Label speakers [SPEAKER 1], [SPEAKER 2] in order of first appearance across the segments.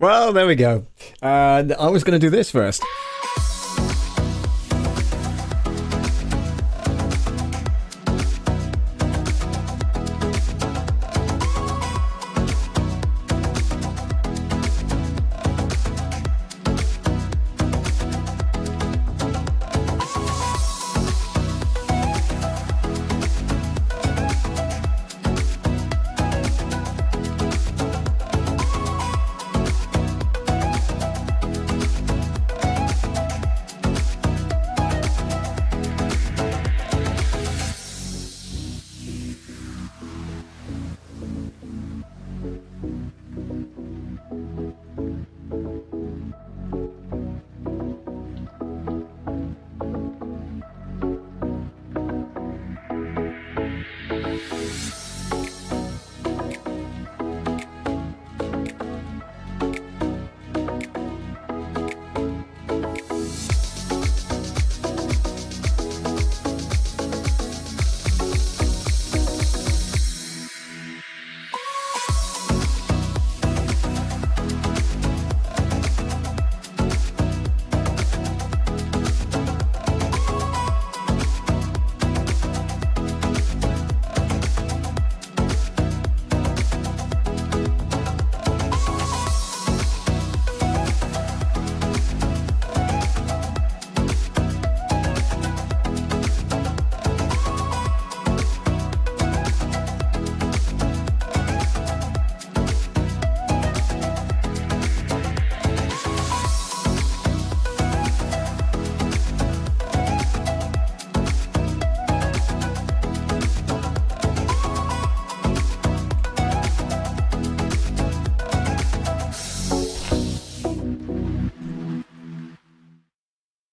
[SPEAKER 1] Well, there we go. I was going to do this first.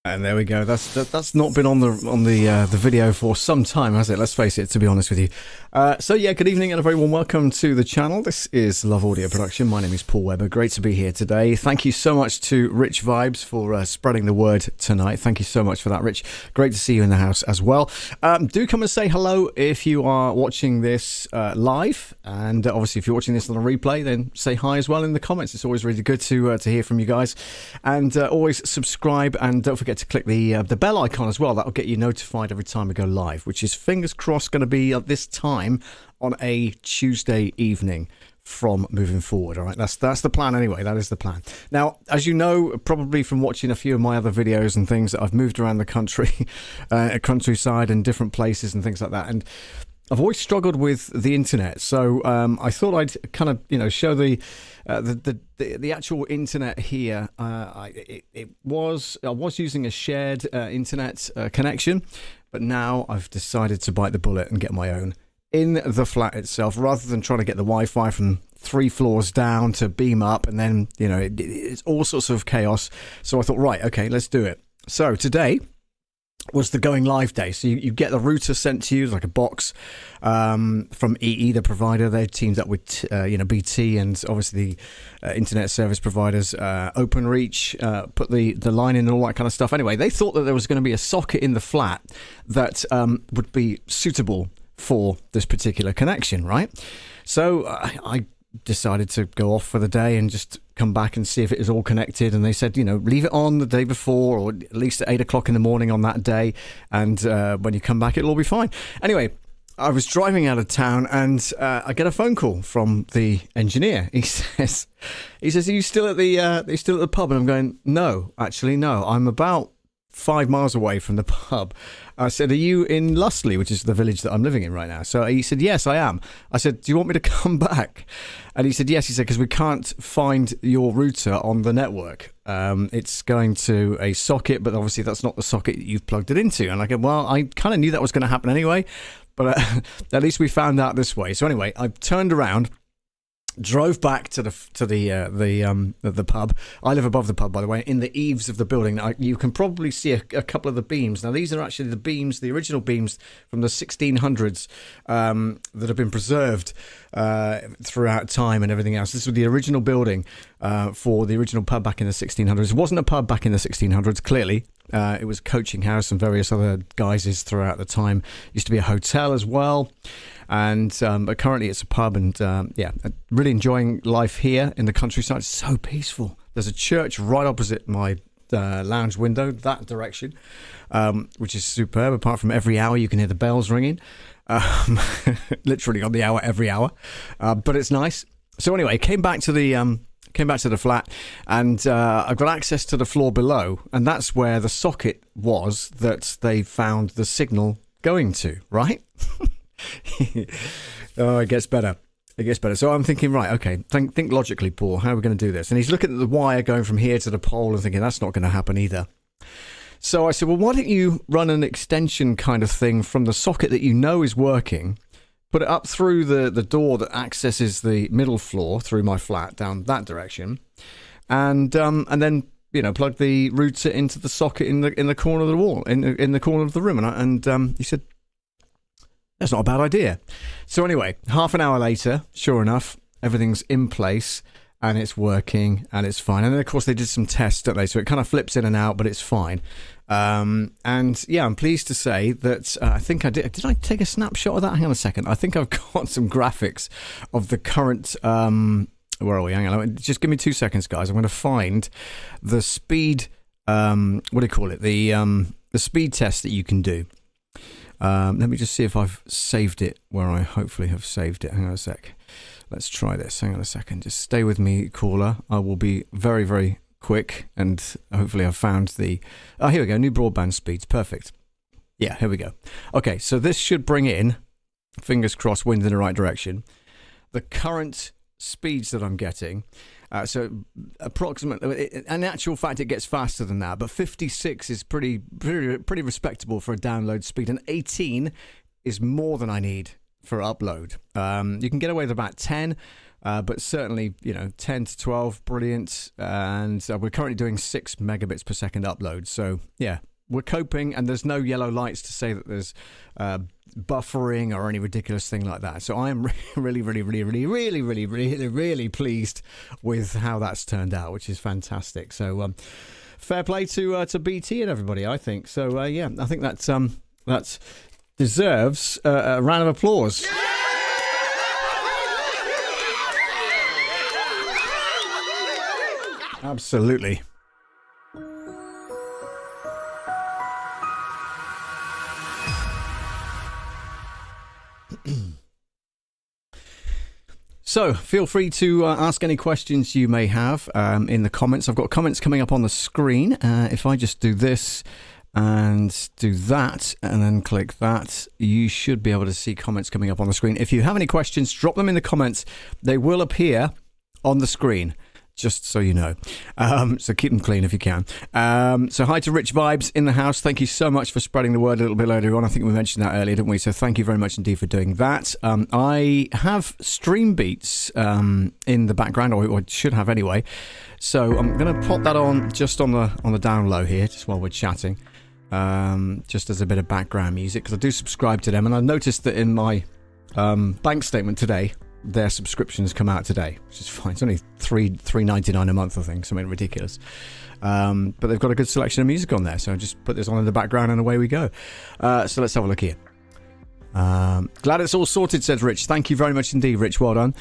[SPEAKER 1] And there we go. That's not been on the video for some time, has it? Let's face it, to be honest with you. So yeah, good evening and a very warm welcome to the channel. This is Love Audio Production. My name is Paul Webber. Great to be here today. Thank you so much to Rich Vibes for spreading the word tonight. Thank you so much for that, Rich. Great to see you in the house as well. Do come and say hello if you are watching this live, and obviously if you're watching this on a replay, then say hi as well in the comments. It's always really good to hear from you guys, and always subscribe, and don't forget to click the bell icon as well. That'll get you notified every time we go live, which is fingers crossed going to be at this time on a Tuesday evening from moving forward. All right, that's the plan anyway. That is the plan. Now, as you know, probably from watching a few of my other videos and things, that I've moved around the country, countryside and different places and things like that, and I've always struggled with the internet, so I thought I'd kind of, show the actual internet here. I was using a shared internet connection, but now I've decided to bite the bullet and get my own in the flat itself, rather than trying to get the Wi-Fi from 3 floors down to beam up, and then it's all sorts of chaos. So I thought, right, okay, let's do it. So today was the going live day. So you get the router sent to you like a box from EE, the provider. They've teamed up with BT and obviously the internet service providers, OpenReach, put the line in and all that kind of stuff. Anyway, they thought that there was going to be a socket in the flat that would be suitable for this particular connection, right? So I decided to go off for the day and just come back and see if it is all connected, and they said, leave it on the day before, or at least at 8 o'clock in the morning on that day, and when you come back it'll all be fine. Anyway, I was driving out of town, and I get a phone call from the engineer. He says, "Are you still at the pub?" And I'm going, "No, actually, no. I'm about 5 miles away from the pub." I said, "Are you in Lustley, which is the village that I'm living in right now?" So he said, "Yes, I am." I said, "Do you want me to come back?" And he said, "Yes." He said, "Because we can't find your router on the network. It's going to a socket, but obviously that's not the socket that you've plugged it into." And I go, "Well, I kind of knew that was going to happen anyway, but at least we found out this way." So anyway, I turned around, drove back to the pub. I live above the pub, by the way, in the eaves of the building. Now, you can probably see a couple of the beams. Now, these are actually the beams, the original beams from the 1600s that have been preserved throughout time and everything else. This was the original building for the original pub back in the 1600s. It wasn't a pub back in the 1600s, clearly. It was a coaching house and various other guises throughout the time. It used to be a hotel as well. And but currently it's a pub, and yeah, really enjoying life here in the countryside. It's so peaceful. There's a church right opposite my lounge window, that direction, which is superb. Apart from every hour you can hear the bells ringing, literally on the hour, every hour, but it's nice. So anyway, came back to the flat, and I've got access to the floor below, and that's where the socket was that they found the signal going to, right? Oh, it gets better. It gets better. So I'm thinking, right, okay, think logically, Paul, how are we going to do this? And he's looking at the wire going from here to the pole and thinking, that's not going to happen either. So I said, well, why don't you run an extension kind of thing from the socket that you know is working, put it up through the door that accesses the middle floor through my flat down that direction, and then, you know, plug the router into the socket in the corner of the wall, in the corner of the room. And he said, that's not a bad idea. So anyway, half an hour later, sure enough, everything's in place and it's working and it's fine. And then, of course, they did some tests, don't they? So it kind of flips in and out, but it's fine. And yeah, I'm pleased to say that I think I did. Did I take a snapshot of that? Hang on a second. I think I've got some graphics of the current. Where are we? Hang on. Just give me 2 seconds, guys. I'm going to find the speed. What do you call it? The speed test that you can do. Let me just see if I've saved it where I hopefully have saved it. Hang on a sec. Let's try this. Hang on a second. Just stay with me, caller. I will be very, very quick, and hopefully I've found the... Oh, here we go. New broadband speeds. Perfect. Yeah, here we go. Okay, so this should bring in, fingers crossed, wind in the right direction, the current speeds that I'm getting. So approximately, in actual fact, it gets faster than that, but 56 is pretty respectable for a download speed, and 18 is more than I need for upload. You can get away with about 10, but certainly, you know, 10 to 12, brilliant. And we're currently doing 6 megabits per second upload. So yeah, we're coping, and there's no yellow lights to say that there's buffering or any ridiculous thing like that. So I am really pleased with how that's turned out, which is fantastic. So fair play to BT and everybody, I think. So yeah, I think that deserves a round of applause. Absolutely. So feel free to ask any questions you may have in the comments. I've got comments coming up on the screen. If I just do this and do that and then click that, you should be able to see comments coming up on the screen. If you have any questions, drop them in the comments. They will appear on the screen, just so you know. So keep them clean if you can. So hi to Rich Vibes in the house. Thank you so much for spreading the word a little bit later on. I think we mentioned that earlier, didn't we? So thank you very much indeed for doing that. I have Stream Beats in the background, or should have anyway. So I'm going to pop that on just on the down low here, just while we're chatting, just as a bit of background music, because I do subscribe to them, and I noticed that in my bank statement today, their subscriptions come out today, which is fine. It's only $3.99 a month, I think, something ridiculous. But they've got a good selection of music on there, so I just put this on in the background and away we go. So let's have a look here. Glad it's all sorted, says Rich. Thank you very much indeed, Rich. Well done.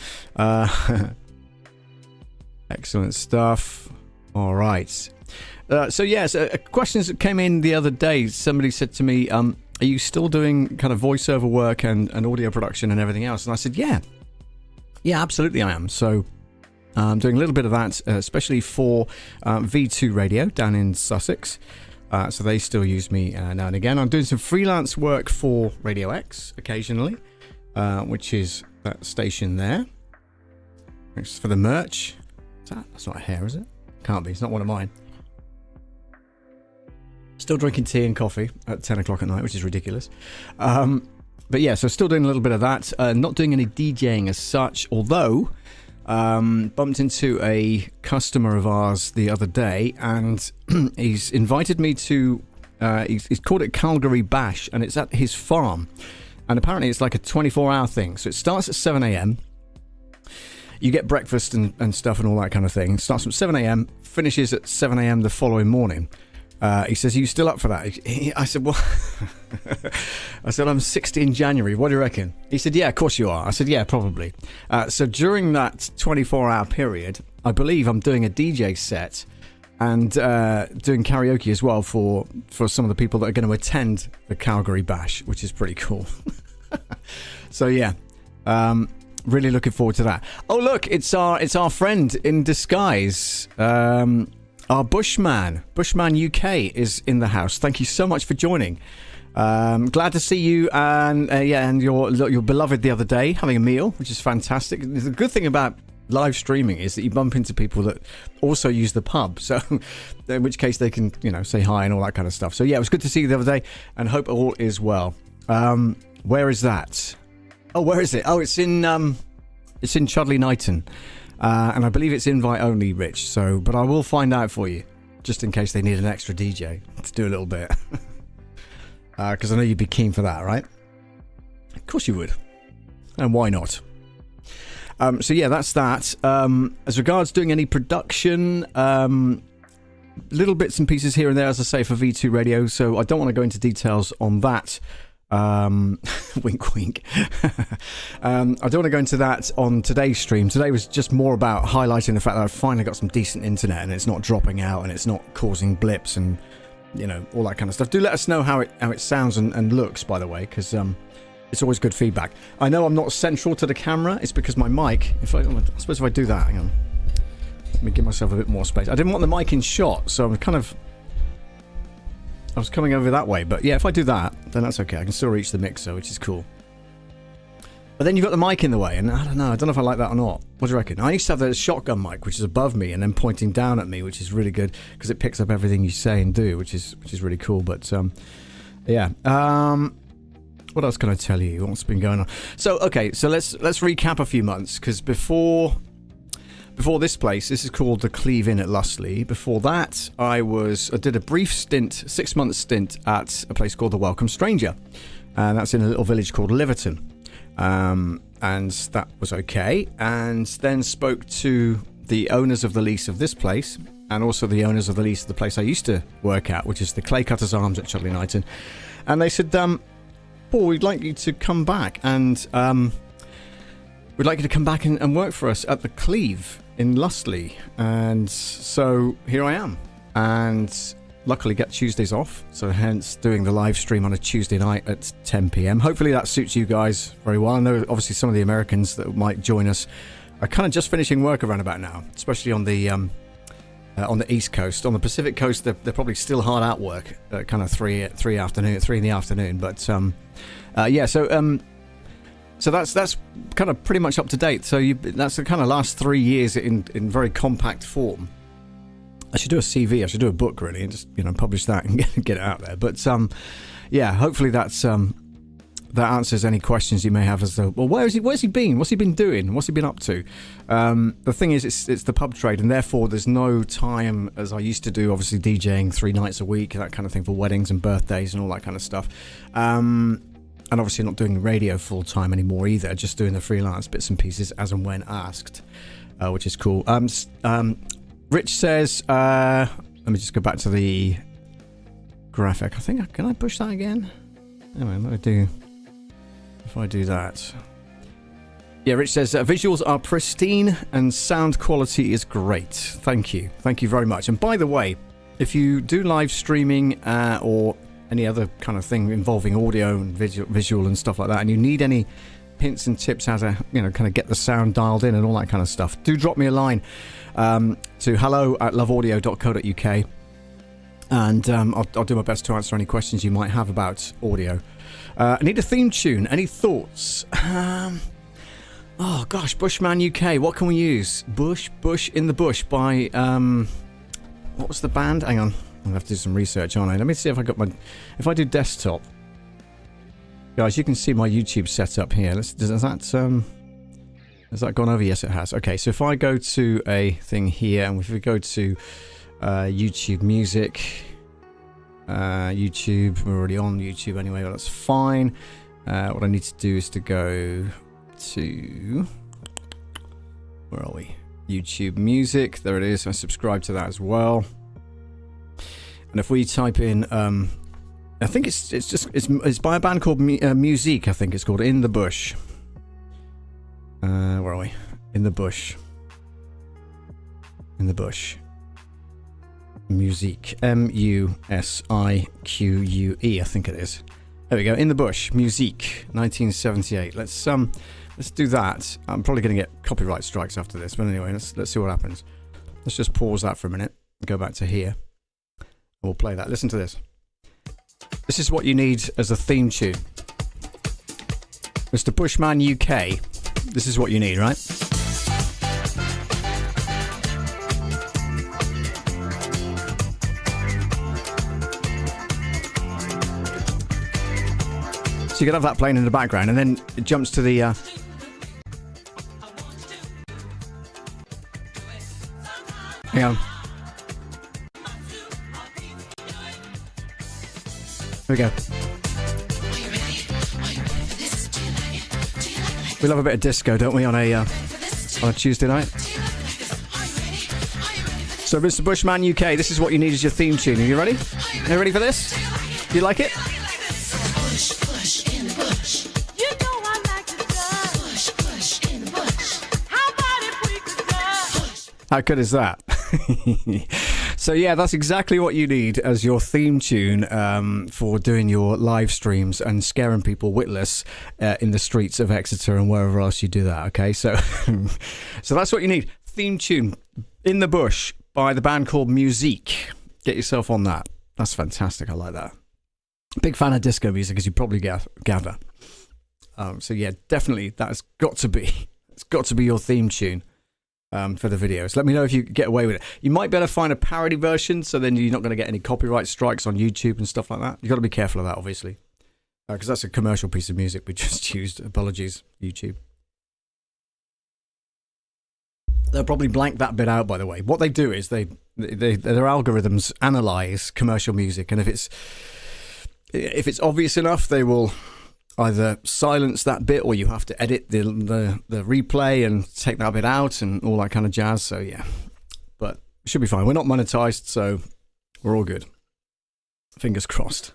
[SPEAKER 1] Excellent stuff. All right. So yes, questions that came in the other day. Somebody said to me, are you still doing kind of voiceover work and audio production and everything else? And I said, yeah, absolutely I am. So I'm doing a little bit of that, especially for V2 Radio down in Sussex. So they still use me now and again. I'm doing some freelance work for Radio X occasionally, which is that station there. Thanks for the merch. That's not a hair, is it? Can't be. It's not one of mine. Still drinking tea and coffee at 10 o'clock at night, which is ridiculous. But yeah, so still doing a little bit of that. Not doing any DJing as such, although bumped into a customer of ours the other day, and he's invited me to, he's called it Calgary Bash, and it's at his farm. And apparently it's like a 24-hour thing. So it starts at 7 a.m. You get breakfast and stuff and all that kind of thing. It starts from 7 a.m., finishes at 7 a.m. the following morning. He says, "Are you still up for that?" I said, "Well," I said, "I'm 60 in January. What do you reckon?" He said, "Yeah, of course you are." I said, "Yeah, probably." So during that 24-hour period, I believe I'm doing a DJ set and doing karaoke as well for some of the people that are going to attend the Calgary Bash, which is pretty cool. So yeah, really looking forward to that. Oh look, it's our friend in disguise. Our Bushman UK is in the house. Thank you so much for joining. Glad to see you and your beloved the other day having a meal, which is fantastic. The good thing about live streaming is that you bump into people that also use the pub, so in which case they can say hi and all that kind of stuff. So yeah, it was good to see you the other day, and hope all is well. Where is that? Oh, where is it? Oh, it's in Chudley Knighton. And I believe it's invite only, Rich. So, but I will find out for you, just in case they need an extra DJ to do a little bit. Because I know you'd be keen for that, right? Of course you would. And why not? So yeah, that's that. As regards doing any production, little bits and pieces here and there, as I say, for V2 Radio. So I don't want to go into details on that. Wink wink. I don't want to go into that on today's stream. Today was just more about highlighting the fact that I've finally got some decent internet and it's not dropping out and it's not causing blips and all that kind of stuff. Do let us know how it sounds and looks, by the way, because it's always good feedback. I know I'm not central to the camera. It's because my mic, I suppose if I do that, hang on, let me give myself a bit more space. I didn't want the mic in shot, so I was coming over that way, but yeah, if I do that, then that's okay. I can still reach the mixer, which is cool. But then you've got the mic in the way, and I don't know if I like that or not. What do you reckon? I used to have the shotgun mic, which is above me and then pointing down at me, which is really good because it picks up everything you say and do, which is really cool. But yeah. What else can I tell you? What's been going on? So okay, so let's recap a few months, because before this place, this is called the Cleave Inn at Lustley. Before that, I did a brief stint, 6-month stint at a place called the Welcome Stranger, and that's in a little village called Liverton, and that was okay. And then spoke to the owners of the lease of this place, and also the owners of the lease of the place I used to work at, which is the Clay Cutters Arms at Chudley Knighton, and they said, "Paul, we'd like you to come back and we'd like you to come back and work for us at the Cleave in Lustley." And so here I am, and luckily get Tuesdays off, so hence doing the live stream on a Tuesday night at 10 p.m. Hopefully that suits you guys very well. I know obviously some of the Americans that might join us are kind of just finishing work around about now, especially on the East Coast. On the Pacific Coast, they're probably still hard at work at kind of 3 in the afternoon. But yeah, so that's kind of pretty much up to date. So that's the kind of last 3 years in very compact form. I should do a CV. I should do a book really, and just publish that and get it out there. But yeah, hopefully that answers any questions you may have as to, well, where's he been? What's he been doing? What's he been up to? The thing is, it's the pub trade, and therefore there's no time as I used to do. Obviously, DJing 3 nights a week, that kind of thing, for weddings and birthdays and all that kind of stuff. And obviously not doing radio full time anymore either, just doing the freelance bits and pieces as and when asked, which is cool. Rich says, let me just go back to the graphic. I think, can I push that again? Anyway, if I do that. Yeah, Rich says, visuals are pristine and sound quality is great. Thank you very much. And by the way, if you do live streaming or any other kind of thing involving audio and visual and stuff like that, and you need any hints and tips how to kind of get the sound dialed in and all that kind of stuff, do drop me a line to hello@loveaudio.co.uk, and I'll do my best to answer any questions you might have about audio. I need a theme tune. Any thoughts? Oh gosh, Bushman UK, what can we use? Bush in the Bush by what was the band? Hang on, I'll have to do some research on it. Let me see if if I do desktop. Guys, you can see my YouTube setup here. Has that gone over? Yes, it has. Okay, so if I go to a thing here, and if we go to YouTube Music, YouTube, we're already on YouTube anyway, but that's fine. What I need to do is to go to, where are we? YouTube Music, there it is. I subscribe to that as well. And And if we type in, I think it's by a band called Musique. I think it's called In the Bush. Where are we? In the Bush. In the Bush. Musique. M-U-S-I-Q-U-E. I think it is. There we go. In the Bush. Musique. 1978. Let's do that. I'm probably going to get copyright strikes after this, but anyway, let's see what happens. Let's just pause that for a minute. Go back to here. We'll play that. Listen to this. This is what you need as a theme tune. Mr. Bushman UK. This is what you need, right? So you can have that playing in the background, and then it jumps to the... Hang on. Here we go. We love a bit of disco, don't we, on a Tuesday night? So, Mr. Bushman UK, this is what you need as your theme tune. Are you ready? Are you ready for this? Do you like it? How good is that? So yeah, that's exactly what you need as your theme tune for doing your live streams and scaring people witless in the streets of Exeter and wherever else you do that. Okay, so so that's what you need. Theme tune, In the Bush by the band called Musique. Get yourself on that. That's fantastic. I like that. Big fan of disco music, as you probably gather. So yeah, definitely that's got to be. It's got to be your theme tune. For the videos. Let me know if you get away with it. You might better find a parody version, so then you're not going to get any copyright strikes on YouTube and stuff like that. You've got to be careful of that, obviously, because that's a commercial piece of music we just used. Apologies, YouTube. They'll probably blank that bit out, by the way. What they do is their algorithms analyze commercial music, and if it's obvious enough, they will either silence that bit, or you have to edit the replay and take that bit out and all that kind of jazz. So yeah, but it should be fine. We're not monetized, so we're all good. Fingers crossed.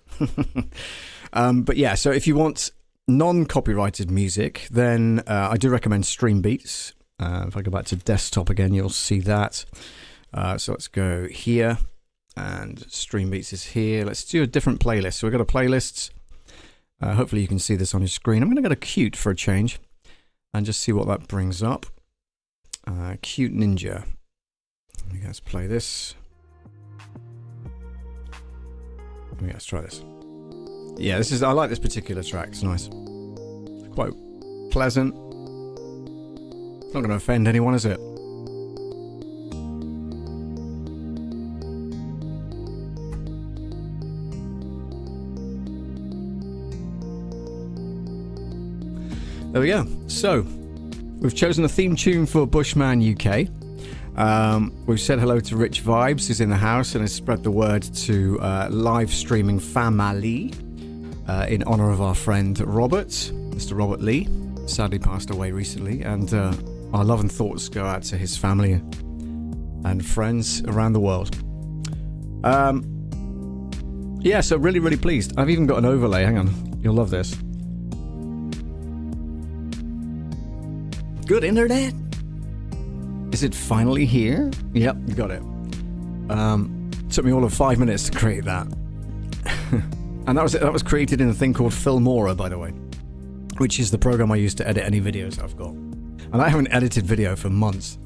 [SPEAKER 1] But yeah, so if you want non-copyrighted music, then I do recommend Stream Beats. If I go back to desktop again, you'll see that. So let's go here, and Stream Beats is here. Let's do a different playlist. So we've got a playlist. Hopefully you can see this on your screen. I'm going to go to Cute for a change and just see what that brings up. Cute Ninja. Let's play this. Let's try this. Yeah, I like this particular track. It's nice. It's quite pleasant. Not going to offend anyone, is it? There we go. So, we've chosen a theme tune for Bushman UK. We've said hello to Rich Vibes, who's in the house and has spread the word to live streaming family in honour of our friend Robert, Mr. Robert Lee, sadly passed away recently, and our love and thoughts go out to his family and friends around the world. Yeah, so really, really pleased. I've even got an overlay. Hang on, you'll love this. Good internet. Is it finally here? Yep, you got it. Took me all of 5 minutes to create that. And that was created in a thing called Filmora, by the way, which is the program I use to edit any videos I've got. And I haven't edited video for months.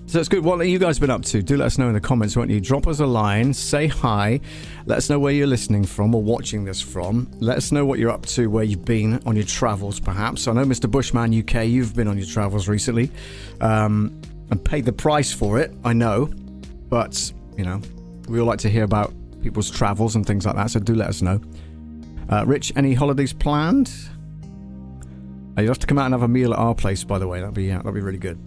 [SPEAKER 1] So it's good. What have you guys been up to? Do let us know in the comments, won't you? Drop us a line, say hi, let us know where you're listening from or watching this from. Let us know what you're up to, where you've been on your travels, perhaps. I know, Mr. Bushman UK, you've been on your travels recently and paid the price for it, I know. But, you know, we all like to hear about people's travels and things like that, so do let us know. Rich, any holidays planned? You'll have to come out and have a meal at our place, by the way. That'd be really good.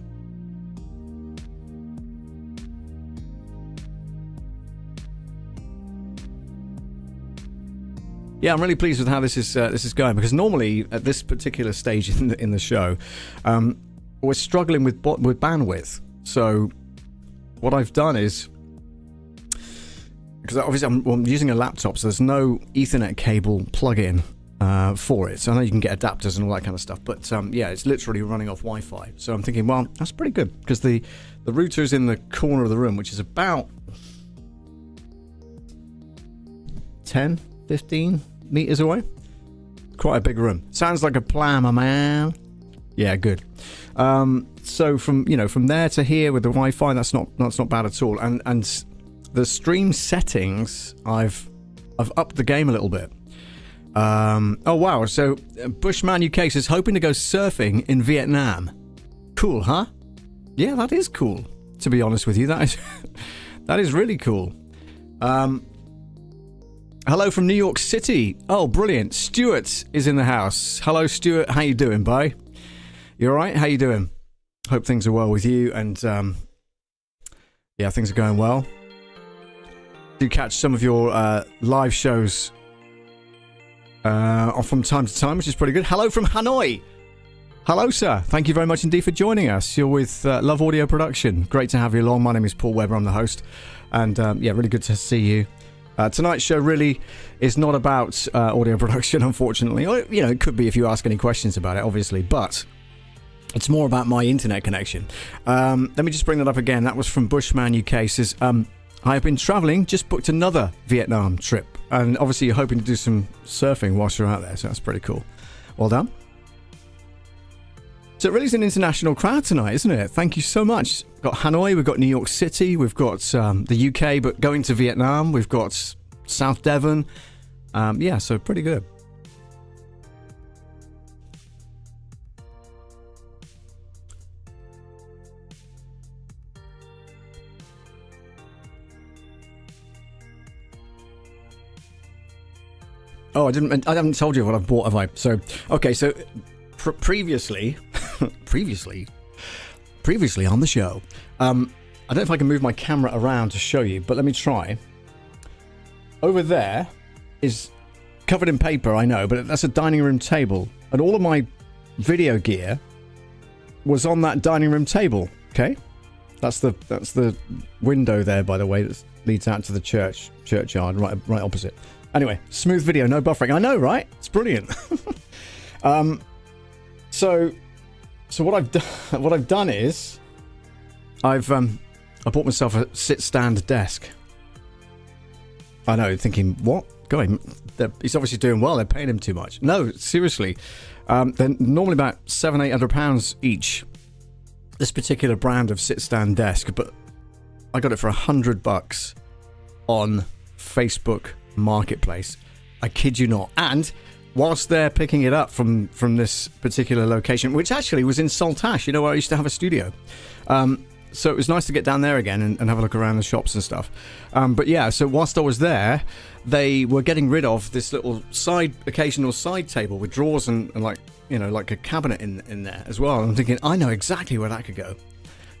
[SPEAKER 1] Yeah, I'm really pleased with how this is going, because normally at this particular stage in the show, we're struggling with bandwidth. So what I've done is, because obviously I'm using a laptop, so there's no Ethernet cable plug-in for it. So I know you can get adapters and all that kind of stuff, but yeah, it's literally running off Wi-Fi. So I'm thinking, well, that's pretty good, because the router is in the corner of the room, which is about 10, 15 meters away. Quite a big room. Sounds like a plan, my man. Yeah, good. So from there to here with the Wi-Fi, that's not bad at all. And the stream settings, I've upped the game a little bit. Oh wow! So Bushman UK says hoping to go surfing in Vietnam. Cool, huh? Yeah, that is cool. To be honest with you, that is really cool. Hello from New York City. Oh, brilliant. Stuart is in the house. Hello, Stuart. How you doing, bye? You all right? How you doing? Hope things are well with you, and yeah, things are going well. Do catch some of your live shows from time to time, which is pretty good. Hello from Hanoi. Hello, sir. Thank you very much indeed for joining us. You're with Love Audio Production. Great to have you along. My name is Paul Webber. I'm the host, and yeah, really good to see you. Tonight's show really is not about audio production, unfortunately. Or, you know, it could be if you ask any questions about it, obviously, but it's more about my internet connection. Let me just bring that up again. That was from Bushman UK. Says, I have been traveling, just booked another Vietnam trip. And obviously you're hoping to do some surfing whilst you're out there, so that's pretty cool. Well done. So it really is an international crowd tonight, isn't it? Thank you so much. We've got Hanoi, we've got New York City, we've got the UK, but going to Vietnam, we've got South Devon. Yeah, so pretty good. Oh, I haven't told you what I've bought, have I? So, okay, so previously on the show, I don't know if I can move my camera around to show you, but let me try. Over there is covered in paper, I know, but that's a dining room table, and all of my video gear was on that dining room table. Okay, that's the window there, by the way, that leads out to the churchyard, right opposite. Anyway, smooth video, no buffering. I know, right? It's brilliant. So what I've done is I bought myself a sit-stand desk. I know, thinking, what? God, he's obviously doing well. They're paying him too much. No, seriously. They're normally about £700-800 each. This particular brand of sit-stand desk, but I got it for $100 on Facebook Marketplace. I kid you not. And whilst they're picking it up from this particular location, which actually was in Saltash, you know, where I used to have a studio. So it was nice to get down there again and have a look around the shops and stuff. But yeah, so whilst I was there, they were getting rid of this little occasional side table with drawers and like, you know, like a cabinet in there as well. And I'm thinking, I know exactly where that could go.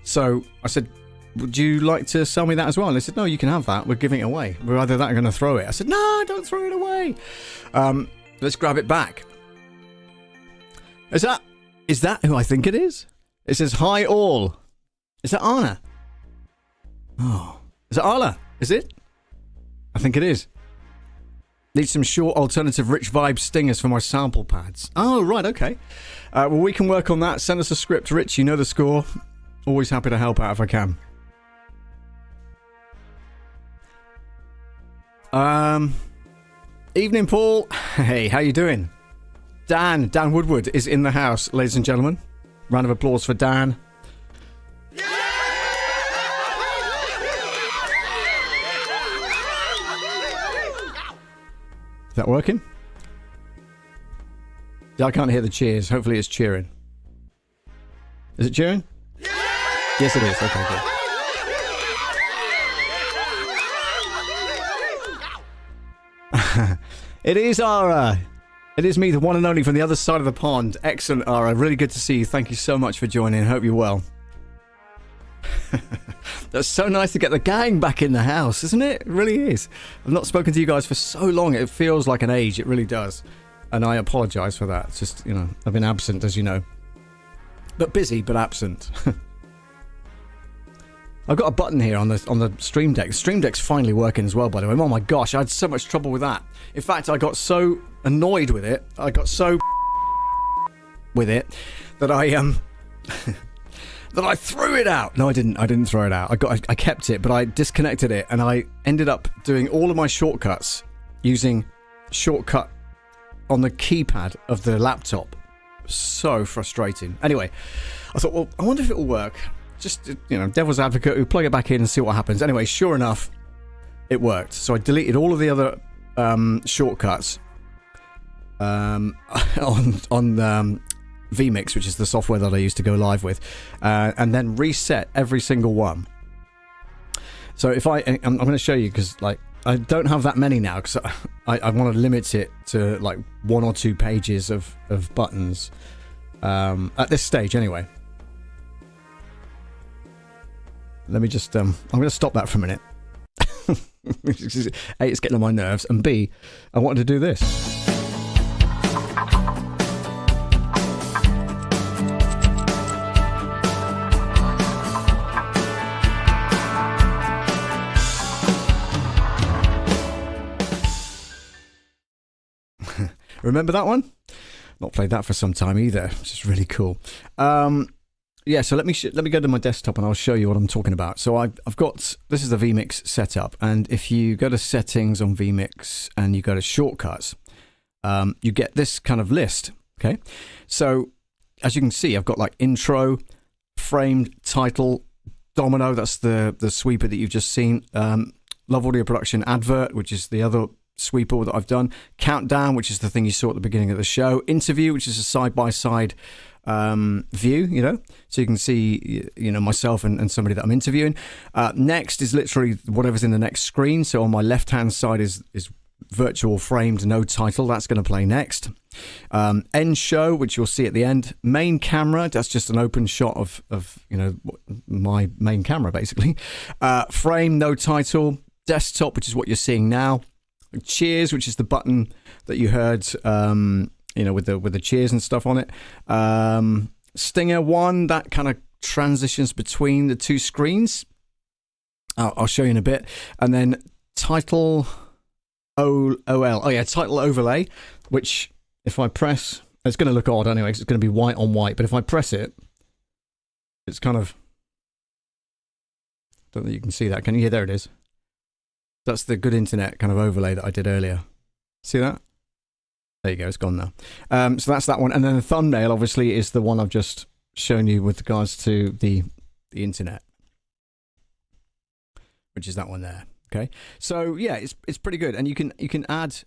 [SPEAKER 1] So I said, would you like to sell me that as well? And they said, no, you can have that. We're giving it away. We're either that or going to throw it. I said, no, don't throw it away. Let's grab it back. Is that who I think it is? It says, hi all. Is that Anna? Oh, is it Arla? Is it? I think it is. Need some short alternative rich vibe stingers for my sample pads. Oh, right, okay. Well, we can work on that. Send us a script, Rich. You know the score. Always happy to help out if I can. Evening, Paul. Hey, how you doing? Dan Woodward is in the house, ladies and gentlemen. Round of applause for Dan. Is that working? Yeah, I can't hear the cheers. Hopefully it's cheering. Is it cheering? Yes, it is. Okay, good. It is Ara. It is me, the one and only from the other side of the pond. Excellent, Ara. Really good to see you. Thank you so much for joining. Hope you're well. That's so nice to get the gang back in the house, isn't it? It really is. I've not spoken to you guys for so long. It feels like an age. It really does. And I apologise for that. It's just, you know, I've been absent, as you know. But busy, but absent. I've got a button here on the Stream Deck. The Stream Deck's finally working as well, by the way. Oh my gosh, I had so much trouble with that. In fact, I got so annoyed with it. I got so with it that I that I threw it out. No, I didn't. I didn't throw it out. I kept it, but I disconnected it, and I ended up doing all of my shortcuts using shortcut on the keypad of the laptop. So frustrating. Anyway, I thought, well, I wonder if it will work. Just, you know, devil's advocate, we plug it back in and see what happens. Anyway, sure enough, it worked. So I deleted all of the other shortcuts on vMix, which is the software that I used to go live with, and then reset every single one. So if I'm going to show you, because like I don't have that many now, because I want to limit it to like 1 or 2 pages of buttons at this stage anyway. Let me just, I'm going to stop that for a minute. A, it's getting on my nerves, and B, I wanted to do this. Remember that one? Not played that for some time either, which is really cool. Yeah, so let me go to my desktop and I'll show you what I'm talking about. So I've got, this is the vMix setup, and if you go to settings on vMix and you go to shortcuts, you get this kind of list. Okay, so as you can see, I've got like intro, framed, title, domino. That's the sweeper that you've just seen. Love Audio Production advert, which is the other sweeper that I've done. Countdown, which is the thing you saw at the beginning of the show. Interview, which is a side-by-side view, you know, so you can see, you know, myself and somebody that I'm interviewing. Next is literally whatever's in the next screen. So on my left-hand side is virtual framed, no title. That's going to play next. End show, which you'll see at the end. Main camera, that's just an open shot of you know, my main camera basically. Frame, no title. Desktop, which is what you're seeing now. Cheers, which is the button that you heard, you know, with the cheers and stuff on it. Stinger 1, that kind of transitions between the 2 screens. I'll show you in a bit. And then title OL. Oh yeah, title overlay, which if I press, it's going to look odd anyway, 'cause it's going to be white on white. But if I press it, it's kind of, don't think you can see that. Can you? Yeah, there it is. That's the good internet kind of overlay that I did earlier. See that? There you go, it's gone now. So that's that one. And then the thumbnail, obviously, is the one I've just shown you with regards to the internet, which is that one there. Okay. So yeah, it's pretty good. And you can add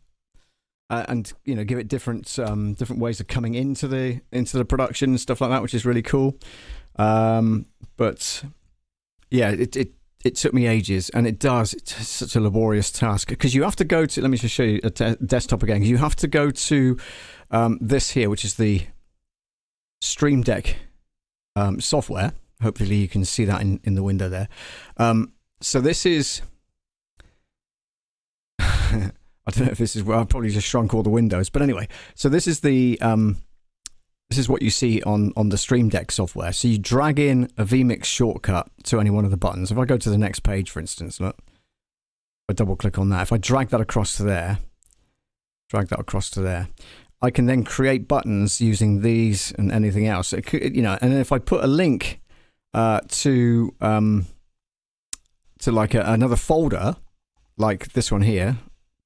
[SPEAKER 1] and, you know, give it different ways of coming into the production and stuff like that, which is really cool. But yeah, it took me ages, and it's such a laborious task, because you have to go to, let me just show you a desktop again. You have to go to this here, which is the Stream Deck software. Hopefully you can see that in the window there. So this is, I don't know if this is where I've probably just shrunk all the windows, but anyway, so this is the, this is what you see on the Stream Deck software. So you drag in a vMix shortcut to any one of the buttons. If I go to the next page, for instance, look, I double click on that. If I drag that across to there, I can then create buttons using these and anything else. It could, you know, and then if I put a link to like another folder, like this one here,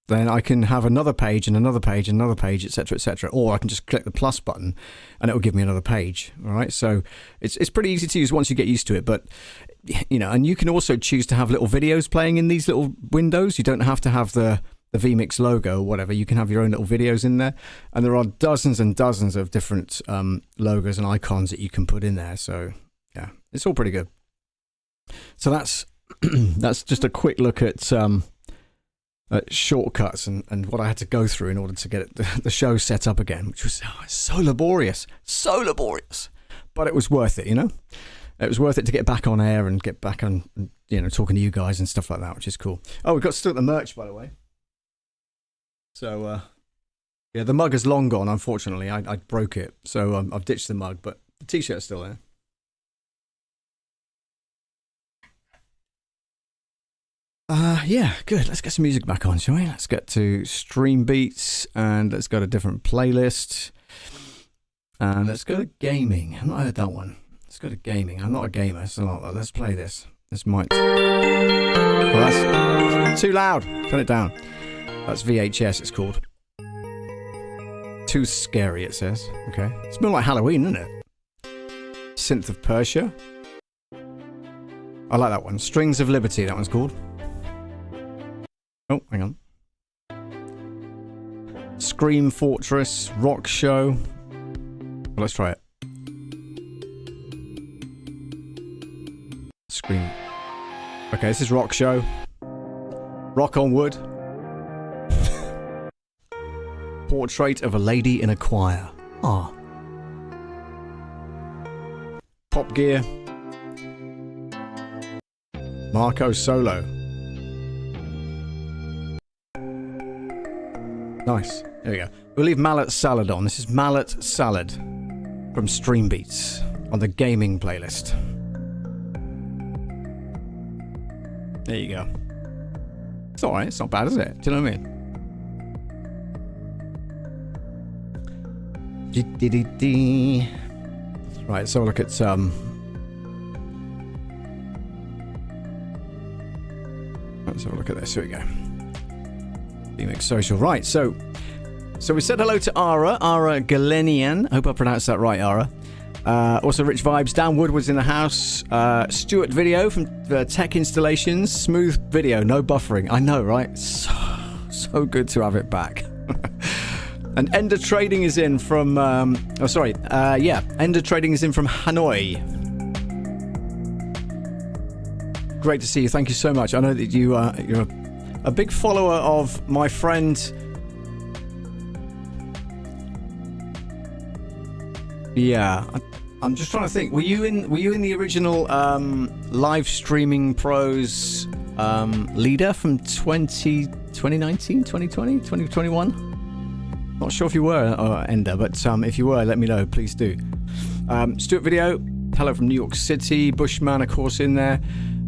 [SPEAKER 1] then I can have another page and another page and another page, etc., etc. Or I can just click the plus button and it will give me another page. All right, so it's pretty easy to use once you get used to it. But, you know, and you can also choose to have little videos playing in these little windows. You don't have to have the vMix logo or whatever. You can have your own little videos in there, and there are dozens and dozens of different logos and icons that you can put in there. So yeah, it's all pretty good. So that's that's just a quick look at shortcuts and what I had to go through in order to get the show set up again, which was so laborious, but it was worth it, you know. It was worth it to get back on air and get back on, you know, talking to you guys and stuff like that, which is cool. Oh, we've got still the merch, by the way. So yeah, the mug is long gone, unfortunately. I broke it, so I've ditched the mug, but the t-shirt's still there. Yeah, good. Let's get some music back on, shall we? Let's get to stream beats and let's go to different playlist. And let's go to gaming. I've not heard that one. Let's go to gaming. I'm not a gamer, so let's play this. This might... Well, that's too loud. Turn it down. That's VHS, it's called. Too scary, it says. Okay. It's more like Halloween, isn't it? Synth of Persia. I like that one. Strings of Liberty, that one's called. Oh, hang on. Scream Fortress, Rock Show. Well, let's try it. Scream. Okay, this is Rock Show. Rock on Wood. Portrait of a Lady in a Choir. Ah. Pop Gear. Marco Solo. Nice. There we go. We'll leave Mallet Salad on. This is Mallet Salad from Stream Beats on the gaming playlist. There you go. It's alright. It's not bad, is it? Do you know what I mean? Right, so look at let's have a look at this. Here we go. BMX Social. Right, so we said hello to Ara Galenian. Hope I pronounced that right, Ara. Also Rich Vibes. Dan Wood was in the house. Stuart Video from Tech Installations. Smooth video, no buffering. I know, right? So good to have it back. And Ender Trading is in from... Ender Trading is in from Hanoi. Great to see you. Thank you so much. I know that you're a big follower of my friend... Yeah, I'm just trying to think. Were you in the original live streaming pros leader from 2019, 2020, 2021? Not sure if you were, Ender, but if you were, let me know, please do. Stuart Video, hello from New York City. Bushman, of course, in there.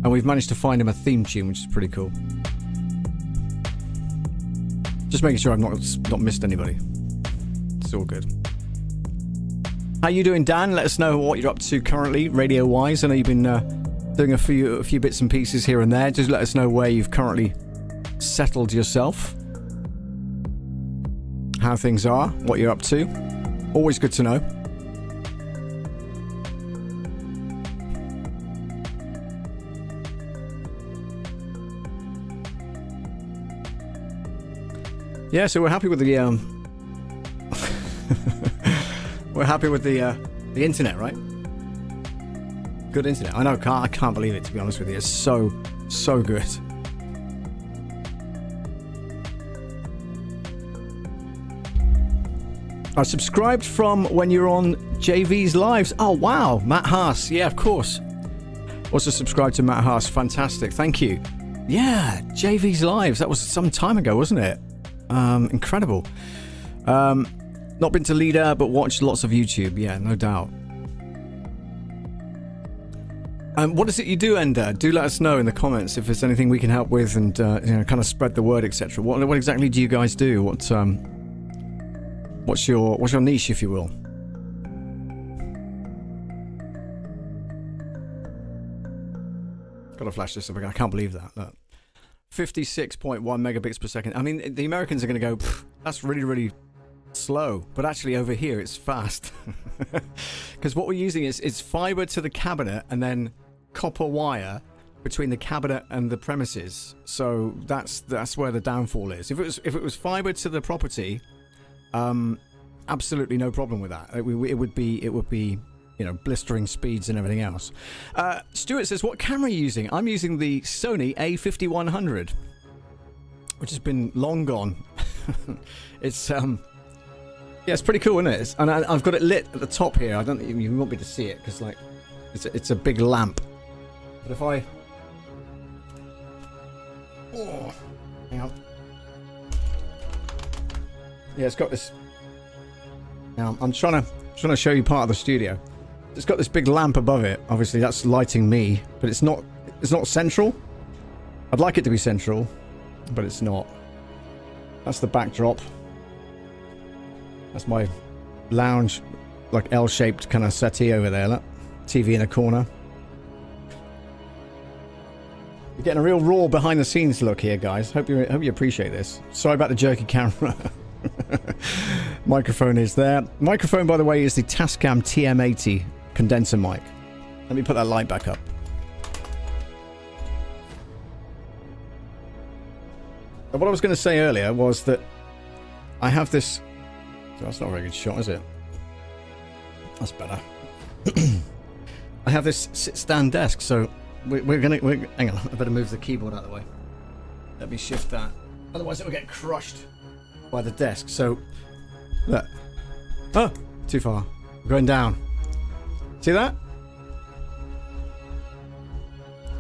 [SPEAKER 1] And we've managed to find him a theme tune, which is pretty cool. Just making sure I've not missed anybody. It's all good. How you doing, Dan? Let us know what you're up to currently, radio-wise. I know you've been doing a few bits and pieces here and there. Just let us know where you've currently settled yourself. How things are, what you're up to. Always good to know. Yeah, so we're happy with the we're happy with the internet, right? Good internet. I know, I can't believe it, to be honest with you. It's so good. I subscribed from when you're on JV's lives. Oh, wow. Matt Haas. Yeah, of course. Also subscribed to Matt Haas. Fantastic. Thank you. Yeah, JV's lives. That was some time ago, wasn't it? Incredible. Not been to Leader, but watched lots of YouTube. Yeah, no doubt. What is it you do, Ender? Do let us know in the comments if there's anything we can help with and kind of spread the word, etc. What exactly do you guys do? What's your niche, if you will? Gotta flash this up again. I can't believe that. Look. 56.1 megabits per second. I mean, the Americans are going to go, that's really, really slow. But actually over here, it's fast. Because what we're using is fiber to the cabinet and then copper wire between the cabinet and the premises. So that's where the downfall is. If it was fiber to the property... absolutely no problem with that. It would be blistering speeds and everything else. Stuart says, what camera are you using? I'm using the Sony A5100, which has been long gone. It's it's pretty cool, isn't it? And I've got it lit at the top here. I don't think you want me to see it because like it's a big lamp. But if I hang on. Yeah, it's got this. Now I'm trying to show you part of the studio. It's got this big lamp above it. Obviously, that's lighting me, but it's not central. I'd like it to be central, but it's not. That's the backdrop. That's my lounge, like L-shaped kind of settee over there. Look. TV in a corner. You're getting a real raw behind the scenes look here, guys. Hope you appreciate this. Sorry about the jerky camera. Microphone is there. Microphone, by the way, is the Tascam TM80 condenser mic. Let me put that light back up. What I was going to say earlier was that I have this... That's not a very good shot, is it? That's better. I have this sit-stand desk, so we're gonna... hang on, I better move the keyboard out of the way. Let me shift that. Otherwise it will get crushed by the desk. So, look. Oh, too far. We're going down. See that?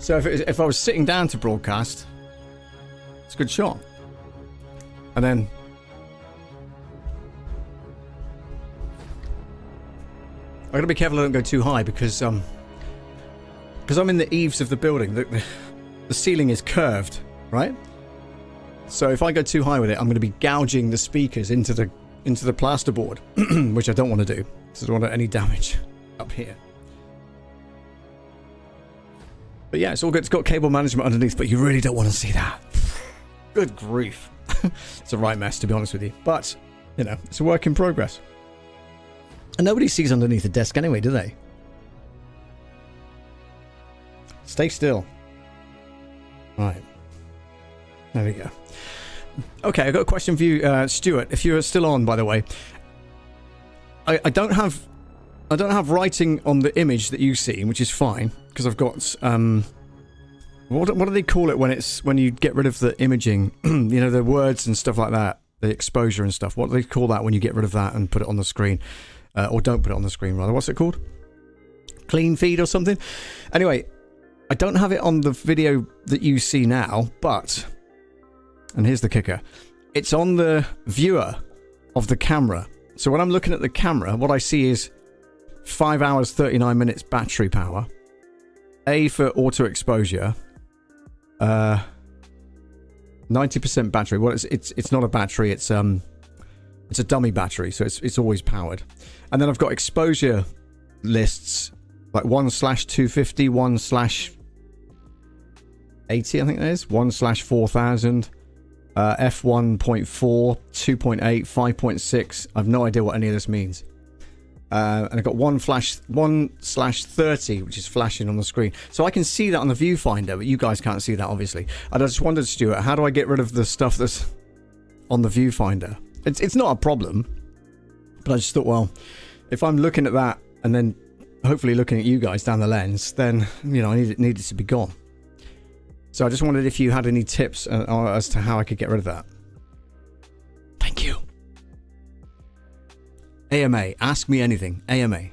[SPEAKER 1] So if I was sitting down to broadcast, it's a good shot. And then... I've got to be careful I don't go too high because I'm in the eaves of the building. The ceiling is curved, right? So if I go too high with it, I'm going to be gouging the speakers into the plasterboard, which I don't want to do. So I don't want any damage up here. But yeah, it's all good. It's got cable management underneath, but you really don't want to see that. Good grief. It's a right mess, to be honest with you. But, you know, it's a work in progress. And nobody sees underneath the desk anyway, do they? Stay still. Right. There we go. Okay, I've got a question for you, Stuart. If you're still on, by the way. I don't have writing on the image that you've seen, which is fine, because I've got what do they call it when you get rid of the imaging? You know, the words and stuff like that, the exposure and stuff. What do they call that when you get rid of that and put it on the screen? Or don't put it on the screen, rather. What's it called? Clean feed or something? Anyway, I don't have it on the video that you see now, but... And here's the kicker. It's on the viewer of the camera. So when I'm looking at the camera, what I see is 5 hours, 39 minutes battery power. A for auto exposure. 90% battery. Well, it's not a battery, it's a dummy battery, so it's always powered. And then I've got exposure lists, like 1/250, 1/80, I think that is, 1/4000, f1.4, 2.8, 5.6. I've no idea what any of this means. And I've got 1/30, which is flashing on the screen. So I can see that on the viewfinder, but you guys can't see that, obviously. And I just wondered, Stuart, how do I get rid of the stuff that's on the viewfinder? It's not a problem, but I just thought, well, if I'm looking at that and then hopefully looking at you guys down the lens, then, you know, I needed to be gone. So I just wondered if you had any tips as to how I could get rid of that. Thank you. AMA, ask me anything. AMA.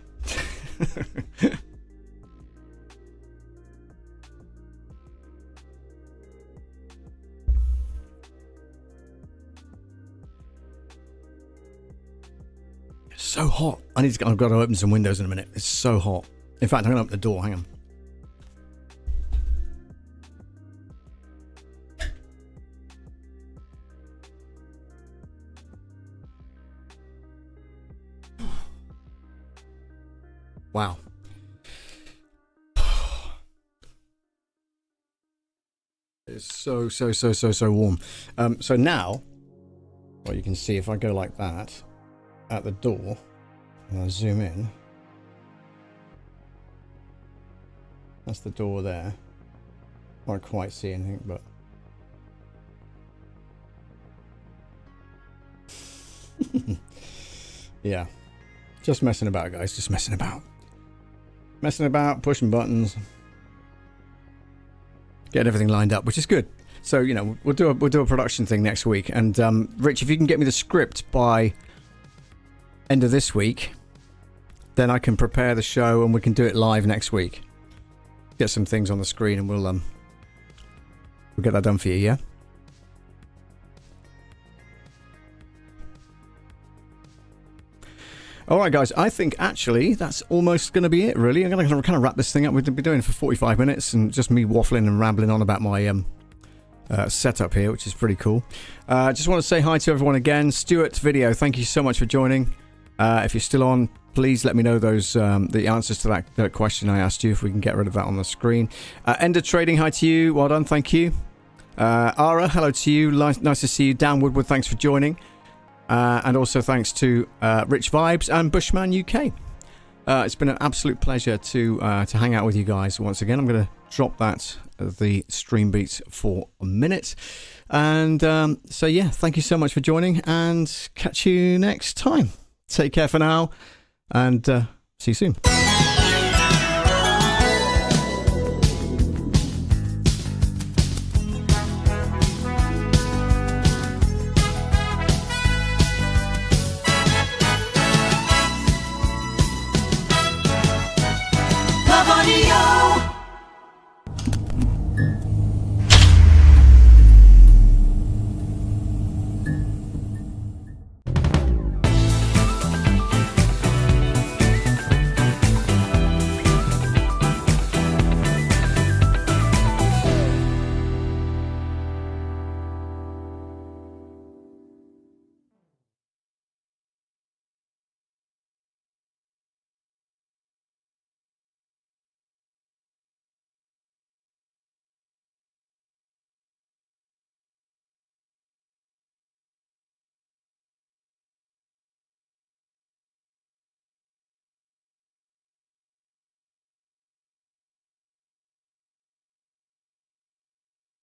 [SPEAKER 1] It's so hot. I've got to open some windows in a minute. It's so hot. In fact, I'm going to open the door. Hang on. Wow. It's so warm. So now, well, you can see if I go like that at the door, and I zoom in, that's the door there. Can't quite see anything, but yeah, just messing about, guys. Just messing about. Messing about, pushing buttons, getting everything lined up, which is good. So, you know, we'll do a production thing next week. And Rich, if you can get me the script by end of this week, then I can prepare the show and we can do it live next week. Get some things on the screen and we'll get that done for you, yeah? Alright guys, I think actually that's almost going to be it, really. I'm going to kind of wrap this thing up. We've been doing it for 45 minutes and just me waffling and rambling on about my setup here, which is pretty cool. Just want to say hi to everyone again. Stuart Video, thank you so much for joining. If you're still on, please let me know those the answers to that question I asked you, if we can get rid of that on the screen. Ender Trading, hi to you. Well done, thank you. Ara, hello to you. Nice to see you. Dan Woodward, thanks for joining. And also thanks to Rich Vibes and Bushman UK. It's been an absolute pleasure to hang out with you guys once again. I'm going to drop the stream beats for a minute. And so, yeah, thank you so much for joining, and catch you next time. Take care for now, and see you soon.
[SPEAKER 2] Love Audio.